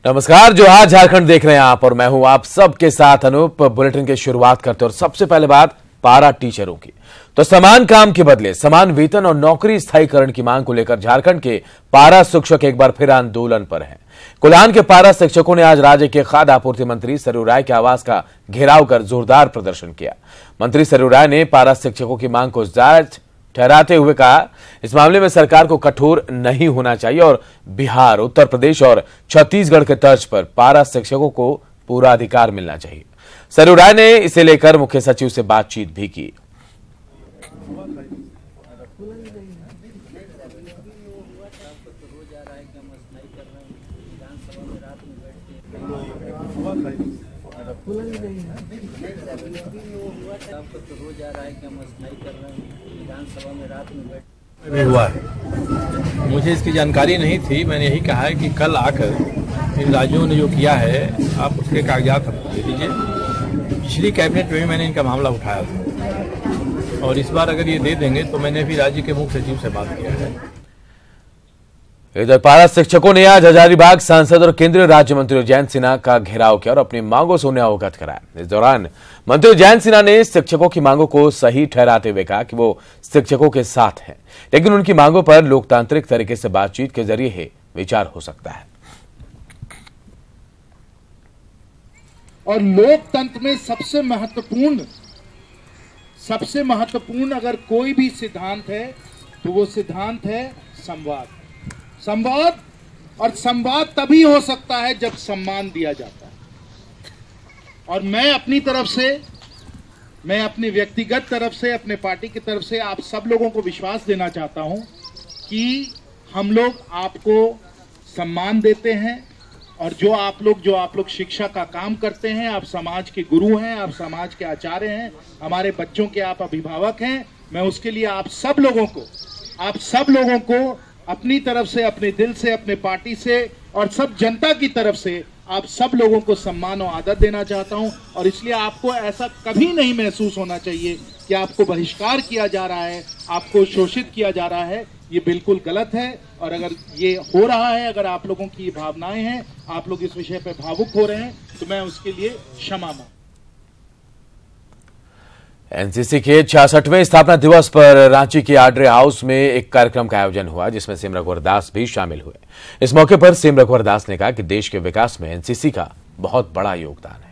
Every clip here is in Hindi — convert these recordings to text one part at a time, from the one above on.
नमस्कार, जोहार झारखंड देख रहे हैं आप और मैं हूं आप सबके साथ अनूप। बुलेटिन की शुरुआत करते हैं और सबसे पहले बात पारा टीचरों की। तो समान काम के बदले समान वेतन और नौकरी स्थायीकरण की मांग को लेकर झारखंड के पारा शिक्षक एक बार फिर आंदोलन पर हैं। कोल्हान के पारा शिक्षकों ने आज राज्य के खाद्य आपूर्ति मंत्री सरयू राय के आवास का घेराव कर जोरदार प्रदर्शन किया। मंत्री सरयू राय ने पारा शिक्षकों की मांग को जायज ठहराते हुए कहा, इस मामले में सरकार को कठोर नहीं होना चाहिए और बिहार, उत्तर प्रदेश और छत्तीसगढ़ के तर्ज पर पारा शिक्षकों को पूरा अधिकार मिलना चाहिए। सरयू राय ने इसे लेकर मुख्य सचिव से बातचीत भी की। भी हुआ है, मुझे इसकी जानकारी नहीं थी। मैंने यही कहा है कि कल आकर इन राज्यों ने जो किया है आप उसके कागजात हमको दे दीजिए। पिछली कैबिनेट में भी मैंने इनका मामला उठाया था और इस बार अगर ये दे देंगे तो मैंने भी राज्य के मुख्य सचिव से बात किया है। इधर पारा शिक्षकों ने आज हजारीबाग सांसद और केंद्रीय राज्य मंत्री उज्जैन सिन्हा का घेराव किया और अपनी मांगों से उन्हें अवगत कराया। इस दौरान मंत्री उज्जैन सिन्हा ने शिक्षकों की मांगों को सही ठहराते हुए कहा कि वो शिक्षकों के साथ हैं, लेकिन उनकी मांगों पर लोकतांत्रिक तरीके से बातचीत के जरिए ही विचार हो सकता है। और लोकतंत्र में सबसे महत्वपूर्ण अगर कोई भी सिद्धांत है तो वो सिद्धांत है संवाद। और संवाद तभी हो सकता है जब सम्मान दिया जाता है। और मैं अपनी तरफ से, मैं अपनी व्यक्तिगत तरफ से, अपने पार्टी की तरफ से आप सब लोगों को विश्वास देना चाहता हूं कि हम लोग आपको सम्मान देते हैं और जो आप लोग शिक्षा का काम करते हैं, आप समाज के गुरु हैं, आप समाज के आचार्य हैं, हमारे बच्चों के आप अभिभावक हैं। मैं उसके लिए आप सब लोगों को अपनी तरफ से, अपने दिल से, अपने पार्टी से और सब जनता की तरफ से आप सब लोगों को सम्मान और आदर देना चाहता हूं। और इसलिए आपको ऐसा कभी नहीं महसूस होना चाहिए कि आपको बहिष्कार किया जा रहा है, आपको शोषित किया जा रहा है। ये बिल्कुल गलत है। और अगर ये हो रहा है, अगर आप लोगों की भावनाएं हैं, आप लोग इस विषय पर भावुक हो रहे हैं, तो मैं उसके लिए क्षमा मांगता हूं। एनसीसी के 66वें स्थापना दिवस पर रांची के आड्रे हाउस में एक कार्यक्रम का आयोजन हुआ, जिसमें सीएम रघुवर दास भी शामिल हुए। इस मौके पर सीएम रघुवर दास ने कहा कि देश के विकास में एनसीसी का बहुत बड़ा योगदान है।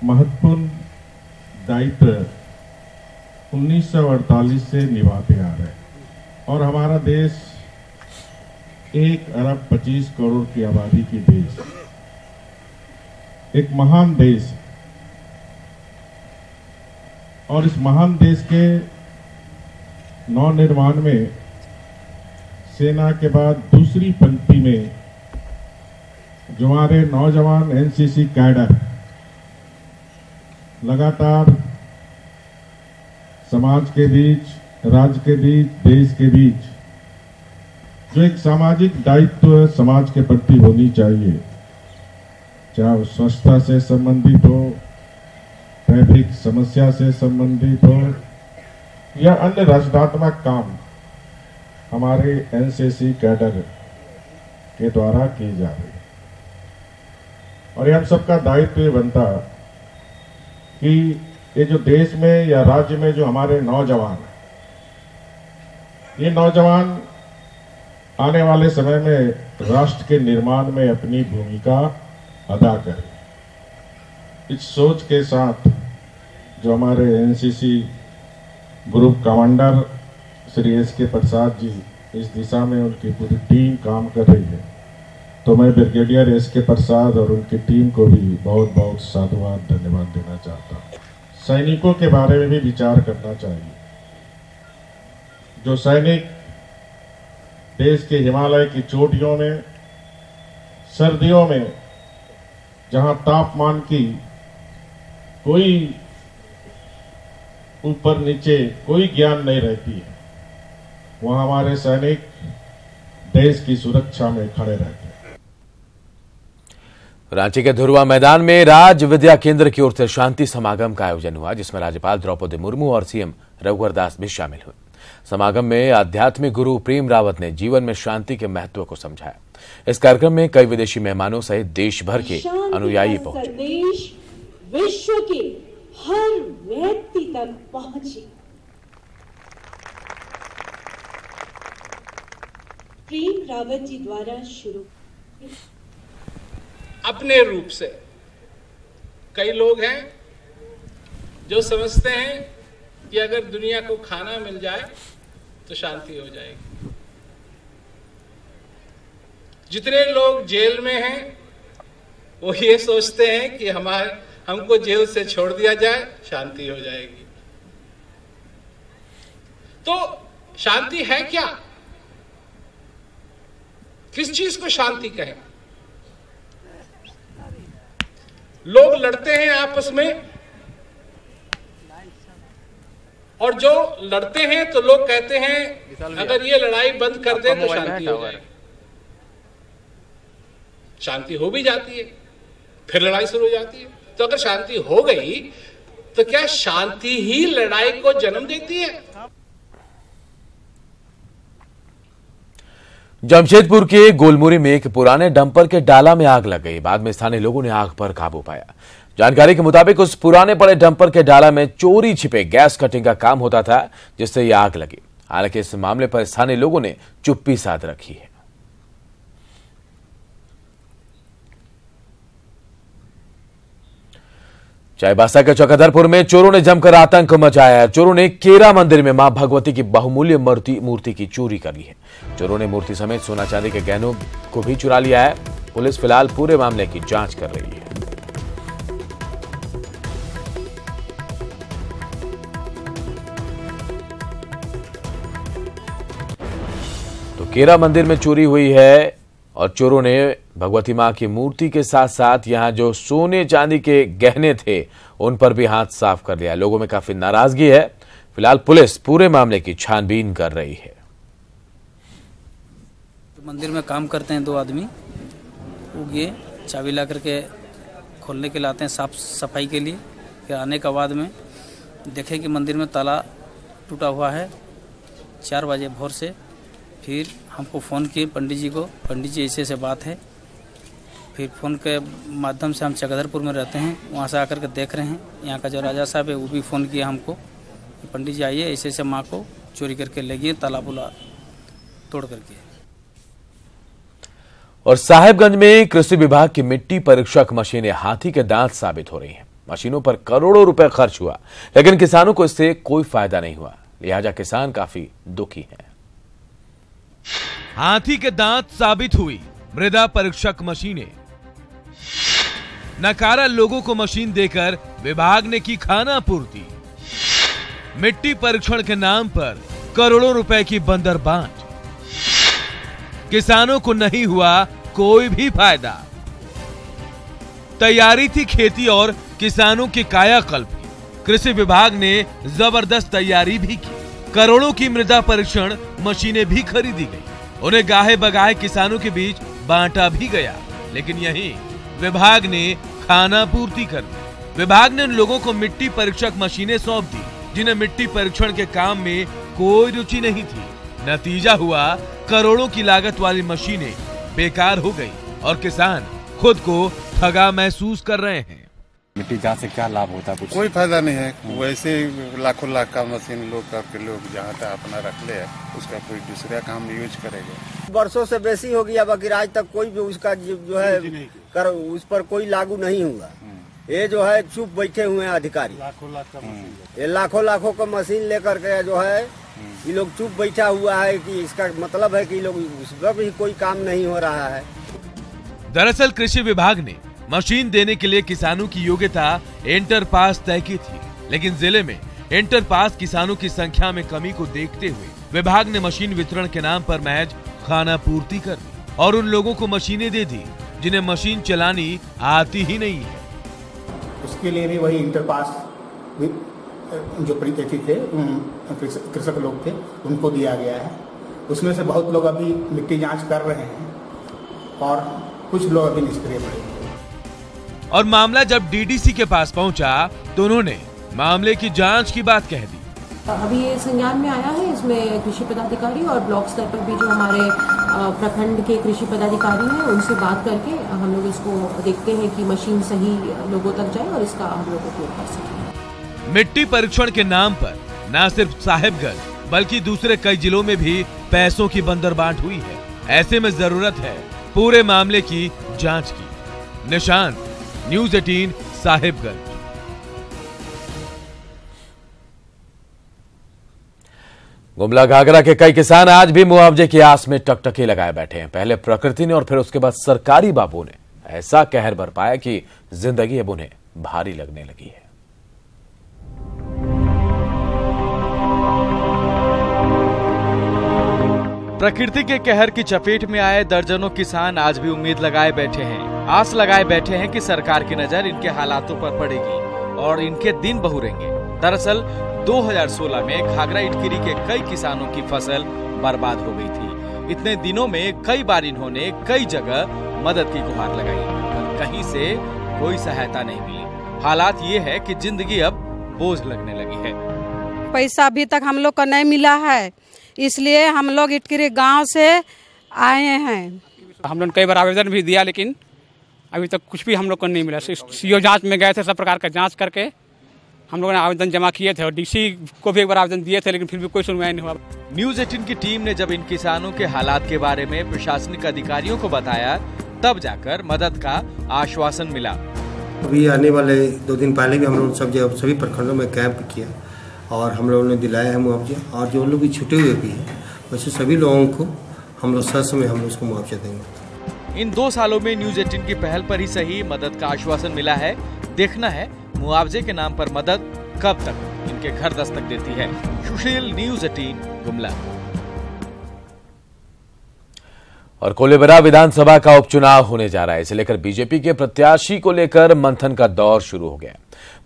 महत्वपूर्ण दायित्व 1948 से निभाते आ रहे हैं और हमारा देश 1 अरब 25 करोड़ की आबादी की देश, एक महान देश है। और इस महान देश के नवनिर्माण में सेना के बाद दूसरी पंक्ति में जो हमारे नौजवान एनसीसी कैडर लगातार समाज के बीच, राज्य के बीच, देश के बीच जो एक सामाजिक दायित्व समाज के प्रति होनी चाहिए, चाहे वो स्वच्छता से संबंधित हो, ट्रैफिक समस्या से संबंधित हो या अन्य रचनात्मक काम हमारे एनसीसी कैडर के द्वारा किए जा रहे हैं। और ये हम सबका दायित्व बनता कि ये जो देश में या राज्य में जो हमारे नौजवान, ये नौजवान आने वाले समय में राष्ट्र के निर्माण में अपनी भूमिका अदा करें। इस सोच के साथ जो हमारे NCC group commander Shri S K. Prasad ji इस दिशा में उनकी पूरी टीम काम कर रही है, तो मैं ब्रिगेडियर एस.के. प्रसाद और उनकी टीम को भी बहुत बहुत साधुवाद, धन्यवाद देना चाहता हूँ। सैनिकों के बारे में भी विचार करना चाहिए। जो सैनिक देश के हिमालय की चोटियों में सर्दियों में जहां तापमान की कोई ऊपर नीचे कोई ज्ञान नहीं रहती है, वहां हमारे सैनिक देश की सुरक्षा में खड़े रहते हैं। रांची के धुरवा मैदान में राज विद्या केंद्र की ओर से शांति समागम का आयोजन हुआ, जिसमें राज्यपाल द्रौपदी मुर्मू और सीएम रघुवर दास भी शामिल हुए। समागम में आध्यात्मिक गुरु प्रेम रावत ने जीवन में शांति के महत्व को समझाया। इस कार्यक्रम में कई विदेशी मेहमानों सहित देश भर के अनुयायी पहुंचे। विश्व के हर व्यक्ति तक पहुंचे। प्रेम रावत जी द्वारा शुरू अपने रूप से कई लोग हैं जो समझते हैं कि अगर दुनिया को खाना मिल जाए तो शांति हो जाएगी। जितने लोग जेल में हैं वो ये सोचते हैं कि हमको जेल से छोड़ दिया जाए, शांति हो जाएगी। तो शांति है क्या? किस चीज को शांति कहें? लोग लड़ते हैं आपस में, और जो लड़ते हैं तो लोग कहते हैं अगर ये लड़ाई बंद कर दे तो शांति हो जाएगी। शांति हो भी जाती है, फिर लड़ाई शुरू हो जाती है। तो अगर शांति हो गई तो क्या शांति ही लड़ाई को जन्म देती है? जमशेदपुर के गोलमुरी में एक पुराने डंपर के डाला में आग लग गई। बाद में स्थानीय लोगों ने आग पर काबू पाया। जानकारी के मुताबिक उस पुराने पड़े डंपर के डाला में चोरी छिपे गैस कटिंग का काम होता था, जिससे यह आग लगी। हालांकि इस मामले पर स्थानीय लोगों ने चुप्पी साध रखी है। चाईबासा के चौकधरपुर में चोरों ने जमकर आतंक मचाया। चोरों ने केरा मंदिर में मां भगवती की बहुमूल्य मूर्ति की चोरी कर ली है। चोरों ने मूर्ति समेत सोना चांदी के गहनों को भी चुरा लिया है। पुलिस फिलहाल पूरे मामले की जांच कर रही है। तो केरा मंदिर में चोरी हुई है और चोरों ने भगवती मां की मूर्ति के साथ साथ यहां जो सोने चांदी के गहने थे उन पर भी हाथ साफ कर लिया। लोगों में काफी नाराजगी है। फिलहाल पुलिस पूरे मामले की छानबीन कर रही है। मंदिर में काम करते हैं दो आदमी, वो ये चाबी ला करके खोलने के लिए आते हैं साफ सफाई के लिए। फिर आने के बाद में देखें कि मंदिर में ताला टूटा हुआ है। 4 बजे भोर से फिर हमको फ़ोन किए पंडित जी को, पंडित जी ऐसे बात है। फिर फ़ोन के माध्यम से हम चकधरपुर में रहते हैं, वहाँ से आकर के देख रहे हैं। यहाँ का जो राजा साहब है वो भी फ़ोन किया हमको, पंडित जी आइए, ऐसे माँ को चोरी करके ले गए, ताला बुला तोड़ करके। और साहेबगंज में कृषि विभाग की मिट्टी परीक्षक मशीनें हाथी के दांत साबित हो रही हैं। मशीनों पर करोड़ों रुपए खर्च हुआ, लेकिन किसानों को इससे कोई फायदा नहीं हुआ। लिहाजा किसान काफी दुखी हैं। हाथी के दांत साबित हुई मृदा परीक्षक मशीनें। नकारा लोगों को मशीन देकर विभाग ने की खाना पूर्ति। मिट्टी परीक्षण के नाम पर करोड़ों रुपए की बंदरबांट। किसानों को नहीं हुआ कोई भी फायदा। तैयारी थी खेती और किसानों की कायाकल्प की। कृषि विभाग ने जबरदस्त तैयारी भी की। करोड़ों की मृदा परीक्षण मशीनें भी खरीदी गई। उन्हें गाहे बगाहे किसानों के बीच बांटा भी गया, लेकिन यहीं विभाग ने खाना पूर्ति कर दी। विभाग ने उन लोगों को मिट्टी परीक्षक मशीनें सौंप दी जिन्हें मिट्टी परीक्षण के काम में कोई रुचि नहीं थी। नतीजा हुआ करोड़ों की लागत वाली मशीनें बेकार हो गई और किसान खुद को ठगा महसूस कर रहे हैं। मिट्टी जांच से क्या लाभ होता है? कोई फायदा नहीं है। वैसे लाखों लाख का मशीन लोग करके लोग जहाँ तक अपना रख ले, उसका कोई दूसरा काम यूज करेगा। वर्षों से बेसी हो गया, बाकी आज तक कोई भी उसका जो है उस पर कोई लागू नहीं हुआ। ये जो है चुप बैठे हुए हैं अधिकारी। ये लाखों लाखों का मशीन लेकर के जो है ये लोग चुप बैठा हुआ है कि इसका मतलब है कि लोग उस पर भी कोई काम नहीं हो रहा है। दरअसल कृषि विभाग ने मशीन देने के लिए किसानों की योग्यता इंटर पास तय की थी, लेकिन जिले में इंटर पास किसानों की संख्या में कमी को देखते हुए विभाग ने मशीन वितरण के नाम पर महज खाना पूर्ति कर दी और उन लोगों को मशीनें दे दी जिन्हें मशीन चलानी आती ही नहीं है। उसके लिए भी वही इंटर पास जो प्रत्याशी थे, कृषक लोग थे, उनको दिया गया है। उसमें से बहुत लोग अभी मिट्टी जांच कर रहे हैं और कुछ लोग अभी निष्क्रिय पड़े। और मामला जब डीडीसी के पास पहुंचा तो उन्होंने मामले की जांच की बात कह दी। अभी ये संज्ञान में आया है, इसमें कृषि पदाधिकारी और ब्लॉक स्तर पर भी जो हमारे प्रखंड के कृषि पदाधिकारी हैं उनसे बात करके हम लोग इसको देखते हैं कि मशीन सही लोगों तक जाए और इसका हम लोग उपयोग कर सकें। मिट्टी परीक्षण के नाम पर न सिर्फ साहिबगंज बल्कि दूसरे कई जिलों में भी पैसों की बंदरबांट हुई है। ऐसे में जरूरत है पूरे मामले की जांच की। निशांत, न्यूज़ 18 साहिबगंज। गुमला घाघरा के कई किसान आज भी मुआवजे की आस में टकटकी लगाए बैठे हैं। पहले प्रकृति ने और फिर उसके बाद सरकारी बाबू ने ऐसा कहर बरपाया कि जिंदगी अब उन्हें भारी लगने लगी है। प्रकृति के कहर की चपेट में आए दर्जनों किसान आज भी उम्मीद लगाए बैठे हैं, आस लगाए बैठे हैं कि सरकार की नजर इनके हालातों पर पड़ेगी और इनके दिन बहुरेंगे। दरअसल 2016 में घाघरा इटकिरी के कई किसानों की फसल बर्बाद हो गई थी। इतने दिनों में कई बार इन्होंने कई जगह मदद की गुहार लगाई, पर कहीं से कोई सहायता नहीं मिली। हालात ये है कि जिंदगी अब बोझ लगने लगी है। पैसा अभी तक हम लोग को नहीं मिला है, इसलिए हम लोग इटकिरी गांव से आए हैं। हम लोग कई बार आवेदन भी दिया, लेकिन अभी तक कुछ भी हम लोग को नहीं मिला। सीओ जांच में गए थे, सब प्रकार का जांच करके हम लोगों ने आवेदन जमा किए थे और डीसी को भी एक बार आवेदन दिए थे, लेकिन फिर भी कोई सुनवाई नहीं हुआ। न्यूज़ 18 की टीम ने जब इन किसानों के हालात के बारे में प्रशासनिक अधिकारियों को बताया, तब जाकर मदद का आश्वासन मिला। अभी आने वाले 2 दिन पहले भी हम लोग सभी प्रखंडों में कैंप किया और हम लोगों ने दिलाया है मुआवजा, और जो लोग भी छूटे हुए भी हैं वैसे सभी लोगों को हम लोग समय हम लोग उसको मुआवजा देंगे। इन 2 सालों में न्यूज़ 18 की पहल पर ही सही मदद का आश्वासन मिला है। देखना है मुआवजे के नाम पर मदद कब तक इनके घर दस्तक देती है। सुशील, न्यूज़ 18 गुमला। और कोलेबरा विधानसभा का उपचुनाव होने जा रहा है, इसे लेकर बीजेपी के प्रत्याशी को लेकर मंथन का दौर शुरू हो गया।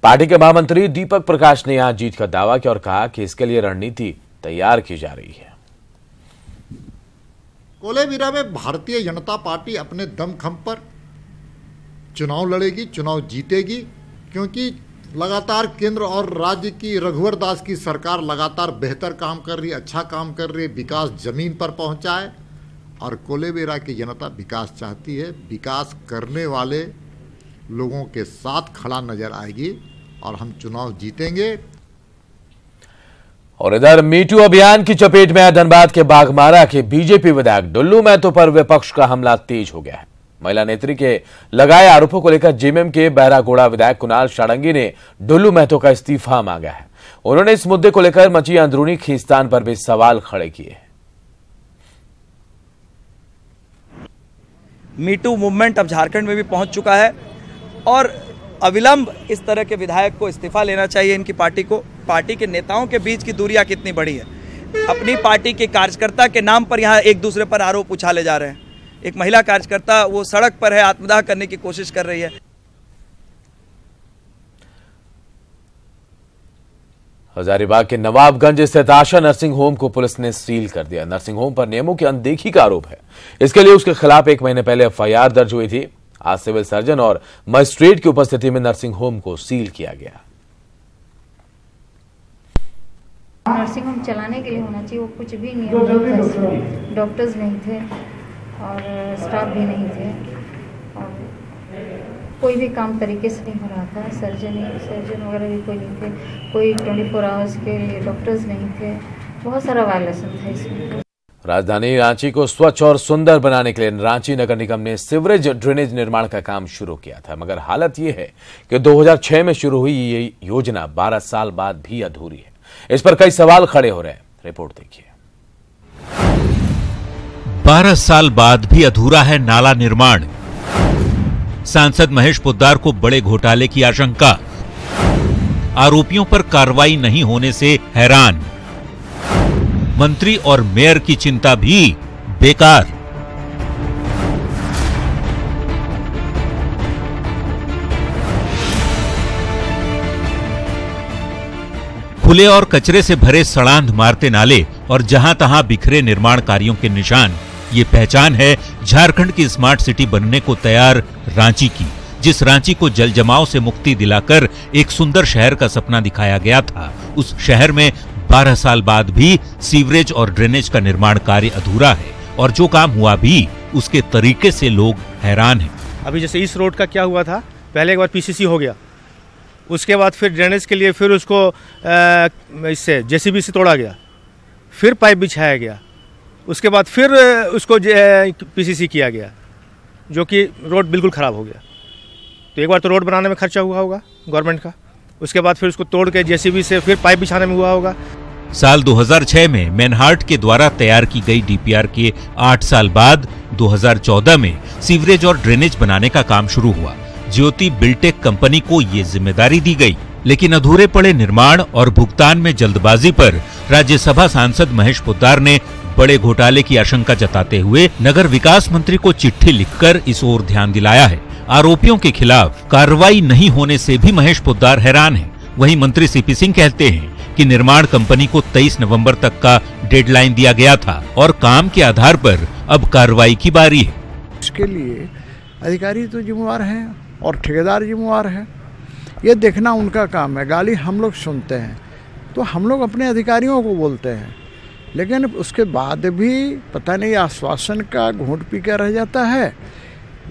पार्टी के महामंत्री दीपक प्रकाश ने यहां जीत का दावा किया और कहा कि इसके लिए रणनीति तैयार की जा रही है। कोलेबिरा में भारतीय जनता पार्टी अपने दमखम पर चुनाव लड़ेगी, चुनाव जीतेगी, क्योंकि लगातार केंद्र और राज्य की रघुवर दास की सरकार लगातार बेहतर काम कर रही है, अच्छा काम कर रही है, विकास जमीन पर पहुंचा है और कोलेबिरा की जनता विकास चाहती है। विकास करने वाले लोगों के साथ खड़ा नजर आएगी और हम चुनाव जीतेंगे। और इधर मीटू अभियान की चपेट में धनबाद के बाघमारा के बीजेपी विधायक डुल्लू महतो पर विपक्ष का हमला तेज हो गया है। महिला नेत्री के लगाए आरोपों को लेकर जेएमएम के बहरागोड़ा विधायक कुणाल षडंगी ने डुल्लू महतो का इस्तीफा मांगा है। उन्होंने इस मुद्दे को लेकर मची अंदरूनी खींचतान पर भी सवाल खड़े किए हैं। मीटू मूवमेंट अब झारखंड में भी पहुंच चुका है और अविलंब इस तरह के विधायक को इस्तीफा लेना चाहिए। इनकी पार्टी को, पार्टी के नेताओं के बीच की दूरियां कितनी बड़ी है। अपनी पार्टी के कार्यकर्ता के नाम पर यहां एक दूसरे पर आरोप उछाले जा रहे हैं। एक महिला कार्यकर्ता वो सड़क पर है, आत्मदाह करने की कोशिश कर रही है। हजारीबाग के नवाबगंज स्थित आशा नर्सिंग होम को पुलिस ने सील कर दिया। नर्सिंग होम पर नियमों की अनदेखी का आरोप है। इसके लिए उसके खिलाफ 1 महीने पहले एफआईआर दर्ज हुई थी। आज सिविल सर्जन और मजिस्ट्रेट की उपस्थिति में नर्सिंग होम को सील किया गया। नर्सिंग होम चलाने के लिए होना चाहिए, वो कुछ भी नहीं है। डॉक्टर्स नहीं थे और स्टाफ भी नहीं थे और कोई भी काम तरीके से नहीं हो रहा था। सर्जन वगैरह भी कोई नहीं थे, कोई 24 आवर्स के लिए डॉक्टर्स नहीं थे। बहुत सारा वायलेशन था इसमें। राजधानी रांची को स्वच्छ और सुंदर बनाने के लिए रांची नगर निगम ने सीवरेज ड्रेनेज निर्माण का काम शुरू किया था, मगर हालत यह है कि 2006 में शुरू हुई ये योजना 12 साल बाद भी अधूरी है। इस पर कई सवाल खड़े हो रहे हैं। रिपोर्ट देखिए। 12 साल बाद भी अधूरा है नाला निर्माण। सांसद महेश पोद्दार को बड़े घोटाले की आशंका। आरोपियों पर कार्रवाई नहीं होने से हैरान। मंत्री और मेयर की चिंता भी बेकार। खुले और कचरे से भरे सड़ांध मारते नाले और जहां तहां बिखरे निर्माण कार्यों के निशान, ये पहचान है झारखंड की स्मार्ट सिटी बनने को तैयार रांची की, जिस रांची को जल जमाव से मुक्ति दिलाकर एक सुंदर शहर का सपना दिखाया गया था। उस शहर में 12 साल बाद भी सीवरेज और ड्रेनेज का निर्माण कार्य अधूरा है और जो काम हुआ भी उसके तरीके से लोग हैरान हैं। अभी जैसे इस रोड का क्या हुआ था, पहले एक बार पीसीसी हो गया, उसके बाद फिर ड्रेनेज के लिए फिर उसको इससे जेसीबी से तोड़ा गया, फिर पाइप बिछाया गया, उसके बाद फिर उसको पीसीसी किया गया, जो कि रोड बिल्कुल ख़राब हो गया। तो एक बार तो रोड बनाने में खर्चा हुआ होगा गवर्नमेंट का, उसके बाद फिर उसको तोड़ के जेसीबी से फिर पाइप बिछाने में हुआ होगा। साल 2006 में मैनहार्ट के द्वारा तैयार की गई डीपीआर के 8 साल बाद 2014 में सीवरेज और ड्रेनेज बनाने का काम शुरू हुआ। ज्योति बिल्टेक कंपनी को ये जिम्मेदारी दी गई, लेकिन अधूरे पड़े निर्माण और भुगतान में जल्दबाजी पर राज्यसभा सांसद महेश पोद्दार ने बड़े घोटाले की आशंका जताते हुए नगर विकास मंत्री को चिट्ठी लिखकर इस ओर ध्यान दिलाया है। आरोपियों के खिलाफ कार्रवाई नहीं होने से भी महेश पोद्दार हैरान हैं। वहीं मंत्री सीपी सिंह कहते हैं कि निर्माण कंपनी को 23 नवंबर तक का डेडलाइन दिया गया था और काम के आधार पर अब कार्रवाई की बारी है। इसके लिए अधिकारी तो जिम्मेवार हैं और ठेकेदार जिम्मेवार है, ये देखना उनका काम है। गाली हम लोग सुनते हैं तो हम लोग अपने अधिकारियों को बोलते हैं, लेकिन उसके बाद भी पता नहीं आश्वासन का घूंट पी के रह जाता है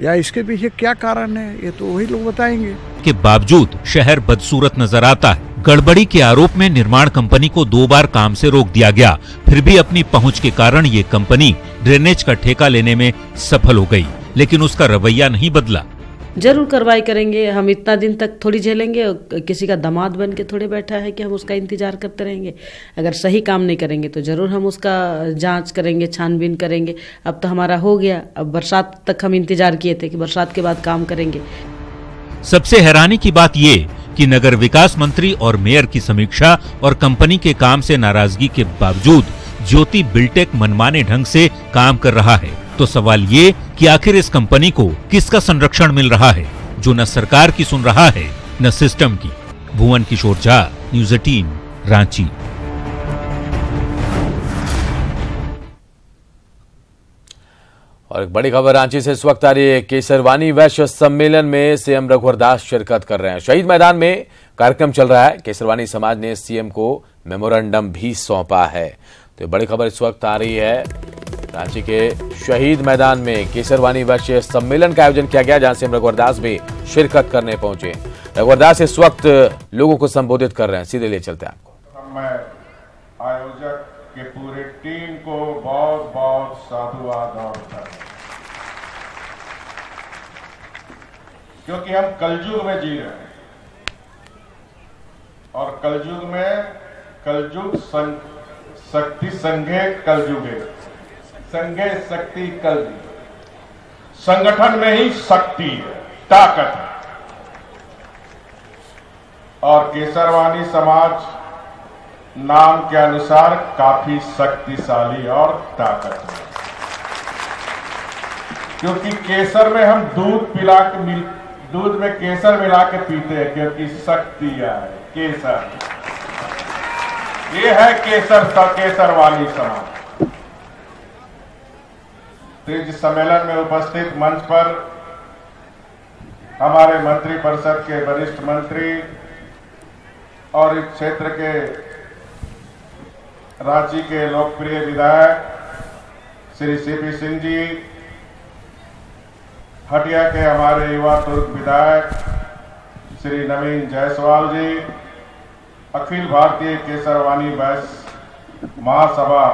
या इसके पीछे क्या कारण है, ये तो वही लोग बताएंगे। के बावजूद शहर बदसूरत नजर आता है। गड़बड़ी के आरोप में निर्माण कंपनी को 2 बार काम से रोक दिया गया, फिर भी अपनी पहुंच के कारण ये कंपनी ड्रेनेज का ठेका लेने में सफल हो गई, लेकिन उसका रवैया नहीं बदला। जरूर कार्रवाई करेंगे, हम इतना दिन तक थोड़ी झेलेंगे, किसी का दामाद बन के थोड़े बैठा है कि हम उसका इंतजार करते रहेंगे। अगर सही काम नहीं करेंगे तो जरूर हम उसका जांच करेंगे, छानबीन करेंगे। अब तो हमारा हो गया, अब बरसात तक हम इंतजार किए थे कि बरसात के बाद काम करेंगे। सबसे हैरानी की बात ये कि नगर विकास मंत्री और मेयर की समीक्षा और कंपनी के काम से नाराजगी के बावजूद ज्योति बिल्टेक मनमाने ढंग से काम कर रहा है। तो सवाल ये कि आखिर इस कंपनी को किसका संरक्षण मिल रहा है, जो न सरकार की सुन रहा है न सिस्टम की। भुवन किशोर झा, न्यूज़ 18, रांची। और एक बड़ी खबर रांची से इस वक्त आ रही है। केसरवानी वैश्य सम्मेलन में सीएम रघुवर दास शिरकत कर रहे हैं। शहीद मैदान में कार्यक्रम चल रहा है। केसरवानी समाज ने सीएम को मेमोरेंडम भी सौंपा है। तो बड़ी खबर इस वक्त आ रही है, रांची के शहीद मैदान में केसरवानी वैश्य सम्मेलन का आयोजन किया गया, जहां सीएम रघुवर दास भी शिरकत करने पहुंचे। रघुवर दास इस वक्त लोगों को संबोधित कर रहे हैं, सीधे ले चलते हैं आपको। मैं आयोजक के पूरे टीम को बहुत बहुत साधुवाद और क्योंकि हम कलयुग में जी रहे हैं और कलयुग में कलयुग शक्ति संघे कलयुगे, संघे शक्ति कलयुग, संगठन में ही शक्ति है, ताकत है। और केसरवानी समाज नाम के अनुसार काफी शक्तिशाली और ताकत है, क्योंकि केसर में हम दूध में केसर मिला के पीते हैं, क्योंकि शक्ति है केसर। ये है केसरवानी समाज। इस सम्मेलन में उपस्थित मंच पर हमारे मंत्री परिषद के वरिष्ठ मंत्री और इस क्षेत्र के रांची के लोकप्रिय विधायक श्री सीपी सिंह जी, हटिया के हमारे युवा तुर्क विधायक श्री नवीन जायसवाल जी, अखिल भारतीय केसरवानी वैश्य महासभा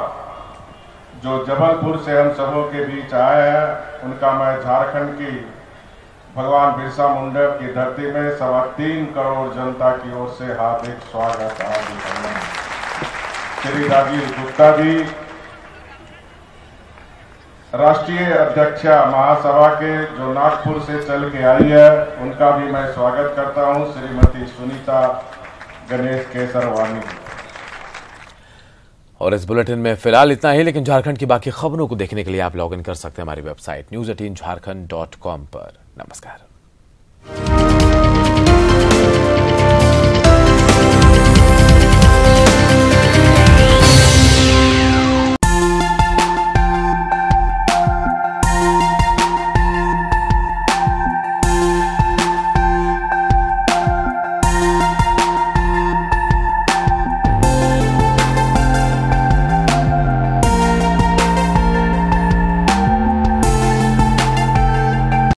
जो जबलपुर से हम सबों के बीच आए हैं, उनका मैं झारखंड की भगवान बिरसा मुंडा की धरती में 3.25 करोड़ जनता की ओर से हार्दिक स्वागत करना। श्री राजीव गुप्ता जी, राष्ट्रीय अध्यक्षा महासभा के जो नागपुर से चल के आई है, उनका भी मैं स्वागत करता हूं। श्रीमती सुनीता गणेश केसरवानी। और इस बुलेटिन में फिलहाल इतना ही, लेकिन झारखंड की बाकी खबरों को देखने के लिए आप लॉग इन कर सकते हैं हमारी वेबसाइट news18jharkhand.com पर। नमस्कार।